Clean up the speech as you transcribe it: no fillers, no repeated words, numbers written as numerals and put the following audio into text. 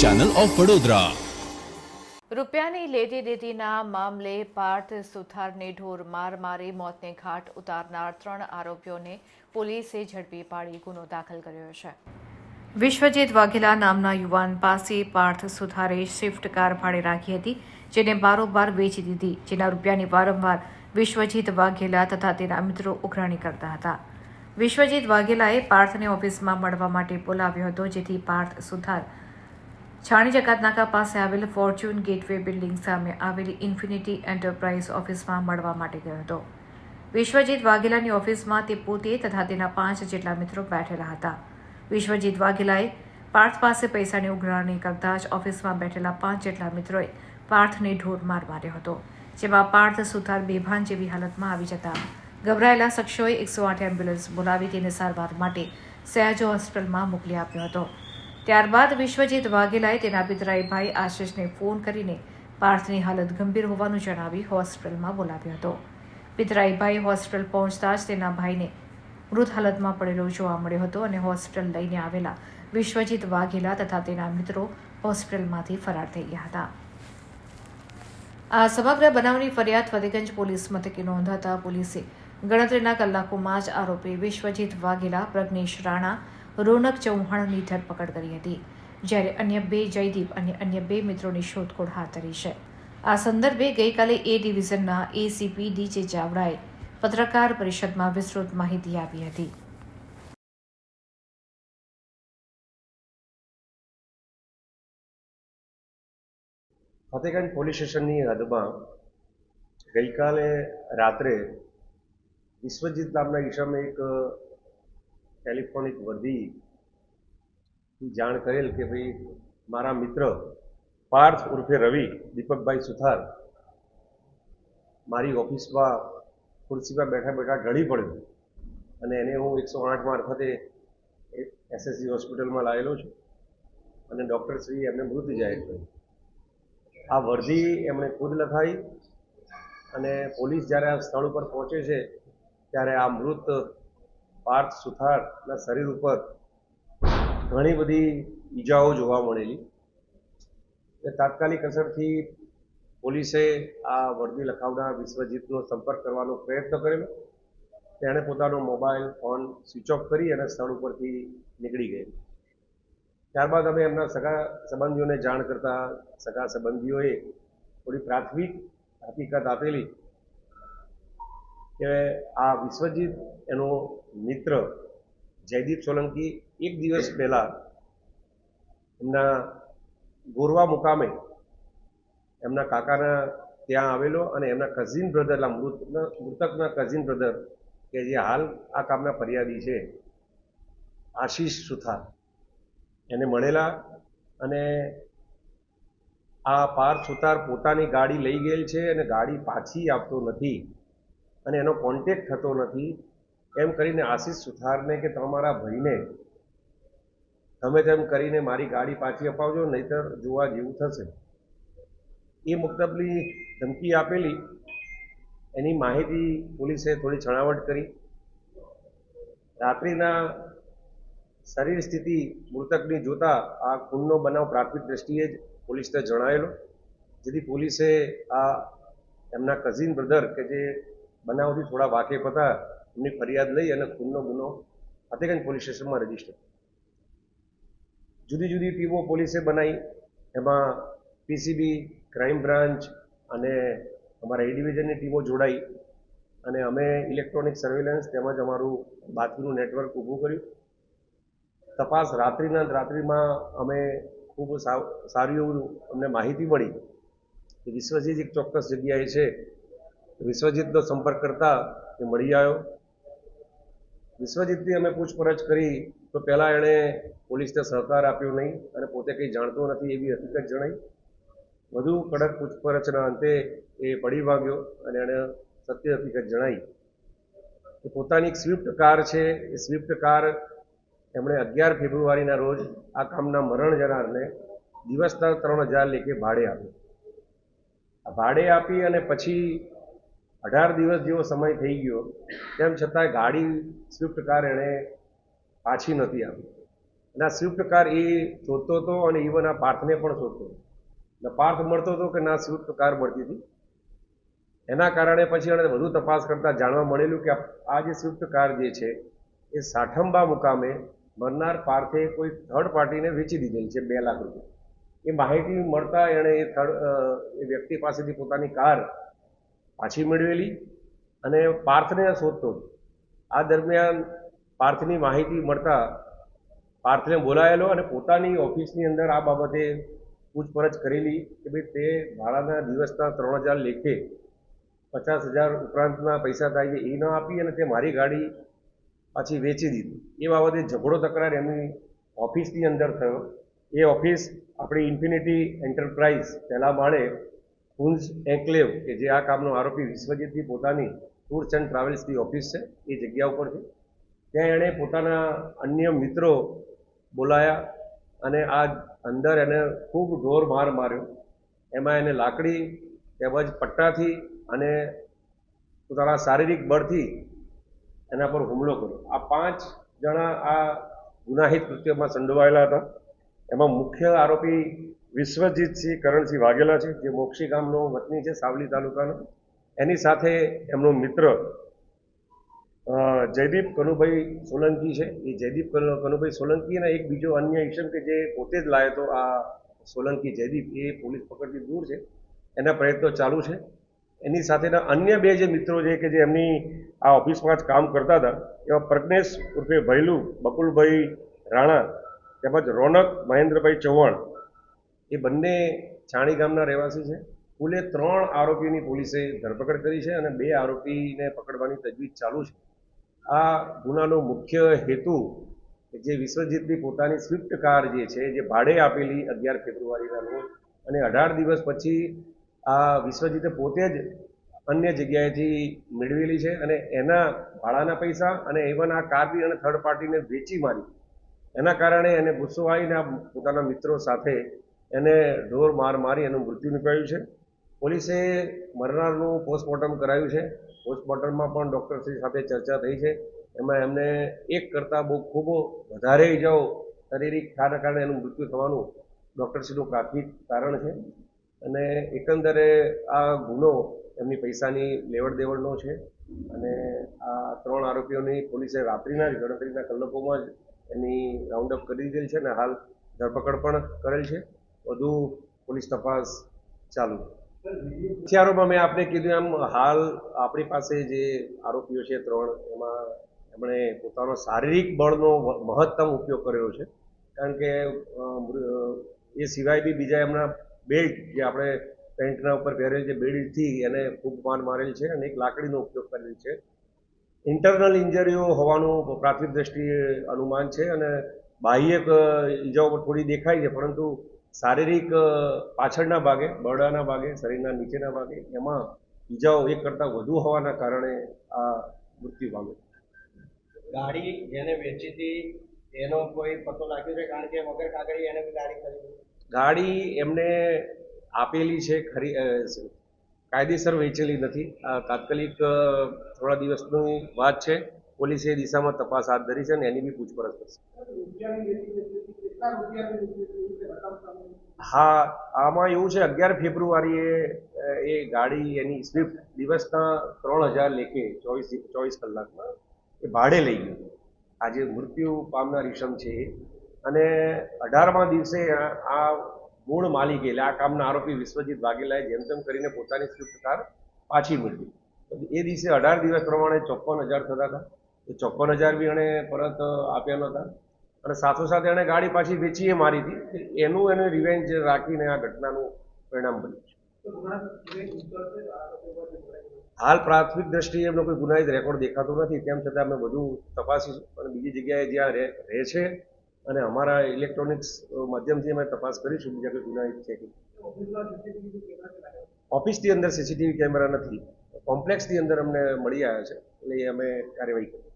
Channel of Vadodara. રૂપિયાની લેતી દેતીના મામલે પાર્થ સુથારને ઢોર માર મારી મોતને ઘાટ ઉતારનાર 3 આરોપીઓને પોલીસે ઝડપી પાડી ગુનો દાખલ કર્યો છે। વિશ્વજીત વાઘેલા નામના યુવાન પાસે પાર્થ સુથારે સ્વિફ્ટ કાર ભાડે રાખી હતી, જેને બારોબાર વેચી દીધી, જેના રૂપિયાની વારંવાર વિશ્વજીત વાઘેલા તથા તેના મિત્રો ઉઘરાણી કરતા હતા। વિશ્વજીત વાઘેલાએ પાર્થને ઓફિસમાં મળવા માટે બોલાવ્યો હતો, જેથી પાર્થ સુથાર છાણી જકાતનાકા પાસે આવેલ ફોર્ચ્યુન ગેટવે બિલ્ડિંગ સામે આવેલી ઇન્ફિનિટી એન્ટરપ્રાઇઝ ઓફિસમાં મળવા માટે ગયો હતો। વિશ્વજીત વાઘેલાની ઓફિસમાં તે પોતે તથા તેના 5 જેટલા મિત્રો બેઠેલા હતા। વિશ્વજીત વાઘેલાએ પાર્થ પાસે પૈસાની ઉઘરાણી કરતા જ ઓફિસમાં બેઠેલા 5 જેટલા મિત્રોએ પાર્થને ઢોર માર માર્યો હતો, જેમાં પાર્થ સુથાર બેભાન જેવી હાલતમાં આવી જતા ગભરાયેલા શખ્સોએ 108 એમ્બ્યુલન્સ બોલાવી તેને સારવાર માટે સયાજો હોસ્પિટલમાં મોકલી આપ્યો હતો। ત્યારબાદ વિશ્વજીત વાઘેલાએ તેના પિતરાઈ ભાઈ આશિષને ફોન કરીને પાર્થની હાલત ગંભીર હોવાનું જણાવી હોસ્પિટલમાં બોલાવ્યો હતો। પિતરાઈ ભાઈ હોસ્પિટલ પહોંચતા જ તેના ભાઈને મૃત હાલતમાં પડેલો જોવા મળ્યો હતો અને હોસ્પિટલ લઈને આવેલા વિશ્વજીત વાઘેલા તથા તેના મિત્રો હોસ્પિટલમાંથી ફરાર થઈ ગયા હતા। આ સમગ્ર બનાવની ફરિયાદ ફતેગંજ પોલીસ મથકે નોંધાતા પોલીસે ગણતરીના કલાકોમાં જ આરોપી વિશ્વજીત વાઘેલા, પ્રજ્ઞેશ રાણા, રોનક ચૌહાણની ધરપકડ કરી હતી, જ્યારે અન્ય 2 જયદીપ અને અન્ય 2 મિત્રોની શોધખોળ હાથ ધરી છે। આ સંદર્ભે ગઈકાલે એ ડિવિઝનના એસીપી ડીજે ચાવડાએ પત્રકાર પરિષદમાં વિસ્તૃત માહિતી આપી હતી। ફતેગંજ પોલીસ સ્ટેશનની હદમાં ગઈકાલે રાત્રે વિશ્વજીત નામના ઈસમે એક ટેલિફોનિક વર્દીથી જાણ કરેલ કે ભાઈ મારા મિત્ર પાર્થ ઉર્ફે રવિ દીપકભાઈ સુથાર મારી ઓફિસમાં ખુરશીમાં બેઠા બેઠા ઢળી પડ્યો અને એને હું 108 મારફતે એસએસજી હોસ્પિટલમાં લાવેલો છું અને ડૉક્ટરશ્રીએ એમને મૃત જાહેર કર્યું। આ વર્દી એમણે ખુદ લખાઈ અને પોલીસ જ્યારે આ સ્થળ ઉપર પહોંચે છે ત્યારે આ મૃત પાર્થ સુથારના શરીર ઉપર ઘણી બધી ઈજાઓ જોવા મળેલી। તાત્કાલિક અસરથી પોલીસે આ વર્દી લખાવનાર વિશ્વજીતનો સંપર્ક કરવાનો પ્રયત્ન કરેલો। તેણે પોતાનો મોબાઈલ ફોન સ્વિચ ઓફ કરી અને સ્થળ ઉપરથી નીકળી ગયેલ। ત્યારબાદ અમે એમના સગા સંબંધીઓને જાણ કરતા સગા સંબંધીઓએ થોડી પ્રાથમિક હકીકત આપેલી કે આ વિશ્વજીત એનો મિત્ર જયદીપ સોલંકી 1 દિવસ પહેલા એમના ગોરવા મુકામે એમના કાકાના ત્યાં આવેલો અને એમના કઝિન બ્રધર, મૃતકના કઝિન બ્રધર કે જે હાલ આ કામના ફરિયાદી છે આશિષ સુથાર, એને મળેલા અને આ પાર્થ સુથાર પોતાની ગાડી લઈ ગયેલ છે અને ગાડી પાછી આપતો નથી અને એનો કોન્ટેક્ટ થતો નથી એમ કરીને આશિષ સુથારને કે તમારા ભાઈને તમે તેમ કરીને મારી ગાડી પાછી અપાવજો, નહીતર જોવા જેવું થશે, એ મુજબની ધમકી આપેલી। એની માહિતી પોલીસે થોડી છણાવટ કરી। રાત્રિના શરીર સ્થિતિ મૃતકની જોતા આ ખૂનનો બનાવ પ્રાથમિક દ્રષ્ટિએ જ પોલીસને જણાવેલો, જેથી પોલીસે આ એમના કઝિન બ્રધર કે જે બનાવથી થોડા વાકેફ હતા એમની ફરિયાદ લઈ અને ખૂનનો ગુનો ફતેગંજ પોલીસ સ્ટેશનમાં રજીસ્ટર। જુદી જુદી ટીમો પોલીસે બનાવી, એમાં પીસીબી, ક્રાઇમ બ્રાન્ચ અને અમારા એ ડિવિઝનની ટીમો જોડાઈ અને અમે ઇલેક્ટ્રોનિક સર્વેલન્સ તેમજ અમારું બાતમીનું નેટવર્ક ઊભું કર્યું। તપાસ રાત્રિમાં અમે ખૂબ સારું એવું અમને માહિતી મળી કે વિશ્વજીત એક ચોક્કસ જગ્યાએ છે। વિશ્વજીતનો સંપર્ક કરતા એ મળી આવ્યો। વિશ્વજીતની અમે પૂછપરછ કરી તો પહેલાં એણે પોલીસને સહકાર આપ્યો નહીં અને પોતે કંઈ જાણતો નથી એવી હકીકત જણાઈ। વધુ કડક પૂછપરછના અંતે એ પડી ભાગ્યો અને એણે સત્ય હકીકત જણાવી કે પોતાની એક સ્વિફ્ટ કાર છે, એ સ્વિફ્ટ કાર એમણે 11 ફેબ્રુઆરીના રોજ આ કામના મરણ જનારને દિવસના 3000 લેખે ભાડે આપ્યો। આ ભાડે આપી અને પછી 18 દિવસ જેવો સમય થઈ ગયો, તેમ છતાં ગાડી સ્વિફ્ટ કાર એણે પાછી નથી આપી। અને આ સ્વિફ્ટ કાર એ શોધતો હતો અને ઇવન આ પાર્થને પણ શોધતો હતો. અને પાર્થ મળતો હતો કે ના સ્વિફ્ટ કાર મળતી હતી. એના કારણે પછી એને વધુ તપાસ કરતા જાણવા મળેલું કે આ જે સ્વિફ્ટ કાર જે છે એ સાઠંબા મુકામે મરનાર પાર્થે કોઈ થર્ડ પાર્ટીને વેચી દીધેલ છે 2 લાખ રૂપિયા. એ માહિતી મળતા એણે એ વ્યક્તિ પાસેથી પોતાની કાર પાછી મેળવેલી અને પાર્થને શોધતો હતો. આ દરમિયાન પાર્થની માહિતી મળતા પાર્થને બોલાયેલો અને પોતાની ઓફિસની અંદર આ બાબતે પૂછપરછ કરેલી કે ભાઈ તે ભાડાના દિવસના 3000 લેખે 50,000 ઉપરાંતના પૈસા થાય છે એ ન આપી અને તે મારી ગાડી પાછી વેચી દીધી. એ બાબતે ઝઘડો તકરાર એમની ઓફિસની અંદર થયો. એ ઓફિસ આપણી ઇન્ફિનિટી એન્ટરપ્રાઇઝ પહેલા માળે કુંજ એન્કલેવ કે જે આ કામનો આરોપી વિશ્વજીતની પોતાની ટૂર્સ એન્ડ ટ્રાવેલ્સની ઓફિસ છે એ જગ્યા ઉપર છે. ત્યાં એણે પોતાના અન્ય મિત્રો બોલાયા અને આ અંદર એને ખૂબ ઢોર માર માર્યો. એમાં એને લાકડી તેમજ પટ્ટાથી અને પોતાના શારીરિક બળથી એના પર હુમલો કર્યો. આ 5 જણા આ ગુનાહિત કૃત્યમાં સંડોવાયેલા હતા. એમાં મુખ્ય આરોપી વિશ્વજીતસિંહ કરણસિંહ વાઘેલા છે, જે મોક્ષી ગામનો વતની છે, સાવલી તાલુકાનો. એની સાથે એમનો મિત્ર જયદીપ કનુભાઈ સોલંકી છે. એ જયદીપ કનુભાઈ સોલંકી અને એક બીજો અન્ય ઈસમ કે જે પોતે જ લાયો હતો આ સોલંકી જયદીપ, એ પોલીસ પકડથી દૂર છે. એના પ્રયત્નો ચાલુ છે. એની સાથેના અન્ય 2 જે મિત્રો છે કે જે એમની આ ઓફિસમાં જ કામ કરતા હતા, એવા પ્રજ્ઞેશ ઉર્ફે ભૈલુ બકુલભાઈ રાણા તેમજ રોનક મહેન્દ્રભાઈ ચૌહાણ, એ બંને છાણી ગામના રહેવાસી છે. કુલે 3 આરોપીની પોલીસે ધરપકડ કરી છે અને 2 આરોપીને પકડવાની તજવીજ ચાલુ છે. આ ગુનાનો મુખ્ય હેતુ જે વિશ્વજીતની પોતાની સ્વિફ્ટ કાર જે છે, જે ભાડે આપેલી 11 ફેબ્રુઆરીના રોજ અને 18 દિવસ પછી આ વિશ્વજીતે પોતે જ અન્ય જગ્યાએથી મેળવેલી છે અને એના ભાડાના પૈસા અને ઇવન આ કાર બી અને થર્ડ પાર્ટીને વેચી મારી. એના કારણે એને ગુસ્સો આવીને પોતાના મિત્રો સાથે એને ઢોર માર મારી એનું મૃત્યુ નિપજાવ્યું છે. પોલીસે મરનારનું પોસ્ટમોર્ટમ કરાવ્યું છે. પોસ્ટમોર્ટમમાં પણ ડૉક્ટરશ્રી સાથે ચર્ચા થઈ છે. એમાં એમને એક કરતાં બહુ ખૂબ વધારે ઇજાઓ શારીરિક થવાના કારણે એનું મૃત્યુ થવાનું ડૉક્ટરશ્રીનું પ્રાથમિક કારણ છે. અને એકંદરે આ ગુનો એમની પૈસાની લેવડ દેવડનો છે અને આ 3 આરોપીઓની પોલીસે રાત્રિના જ ગણતરીના કલાકોમાં જ એની રાઉન્ડ અપ કરી દીધેલ છે અને હાલ ધરપકડ પણ કરેલ છે. વધુ પોલીસ તપાસ ચાલુ છે. હથિયારોમાં મેં આપને કીધું એમ હાલ આપણી પાસે જે આરોપીઓ છે 3, એમાં એમણે પોતાનો શારીરિક બળનો મહત્તમ ઉપયોગ કર્યો છે. કારણ કે એ સિવાય બી બીજા એમના બેલ્ટ, જે આપણે પેન્ટના ઉપર પહેરેલ છે, બેલ્ટથી એને ખૂબ માર મારેલ છે અને એક લાકડીનો ઉપયોગ કરેલ છે. ઇન્ટરનલ ઇન્જરીઓ હોવાનું પ્રાથમિક દ્રષ્ટિએ અનુમાન છે અને બાહ્યક ઈજાઓ થોડી દેખાય છે, પરંતુ શારીરિક પાછળના ભાગે, બરડાના ભાગે, શરીરના નીચેના ભાગે એમાં ઈજાઓ એક કરતાં વધુ હોવાના કારણે આ મૃત્યુ પામ્યો. ગાડી જેને વેચી હતી એનો કોઈ પતો લાગ્યો છે? કારણ કે વગર કાગળી એને ગાડી ખરીદી. ગાડી એમને આપેલી છે, ખરી કાયદેસર વેચેલી નથી. આ તાત્કાલિક થોડા દિવસની વાત છે. પોલીસે એ દિશામાં તપાસ હાથ ધરી છે અને એની બી પૂછપરછ કરશે. હા, આમાં એવું છે 11 ફેબ્રુઆરીએ એ ગાડી એની સ્વિફ્ટ દિવસના 3000 લેખે 24 કલાકમાં એ ભાડે લઈ ગયો. આજે મૃત્યુ પામનાર ઈસમ છે અને 18મા દિવસે આ મૂળ માલિક એટલે આ કામના આરોપી વિશ્વજીત વાઘેલાએ જેમ તેમ કરીને પોતાની સ્વિફ્ટ કાર પાછી મેળવી. એ દિવસે 18 દિવસ પ્રમાણે 54,000 થતા હતા. એ 54,000 બી એણે પરત આપ્યા નહોતા અને સાથોસાથ એણે ગાડી પાછી વેચીએ મારી હતી. એનું એને રિવેન્જ રાખીને આ ઘટનાનું પરિણામ બન્યું છે. હાલ પ્રાથમિક દ્રષ્ટિએ એમનો કોઈ ગુનાહિત રેકોર્ડ દેખાતો નથી. તેમ છતાં અમે બધું તપાસીશું અને બીજી જગ્યાએ જ્યાં રહે છે અને અમારા ઇલેક્ટ્રોનિક્સ માધ્યમથી અમે તપાસ કરીશું બીજા કોઈ ગુનાહિત છે કે. ઓફિસની અંદર સીસીટીવી કેમેરા નથી, કોમ્પ્લેક્સની અંદર અમને મળી આવ્યા છે એટલે અમે કાર્યવાહી કરી.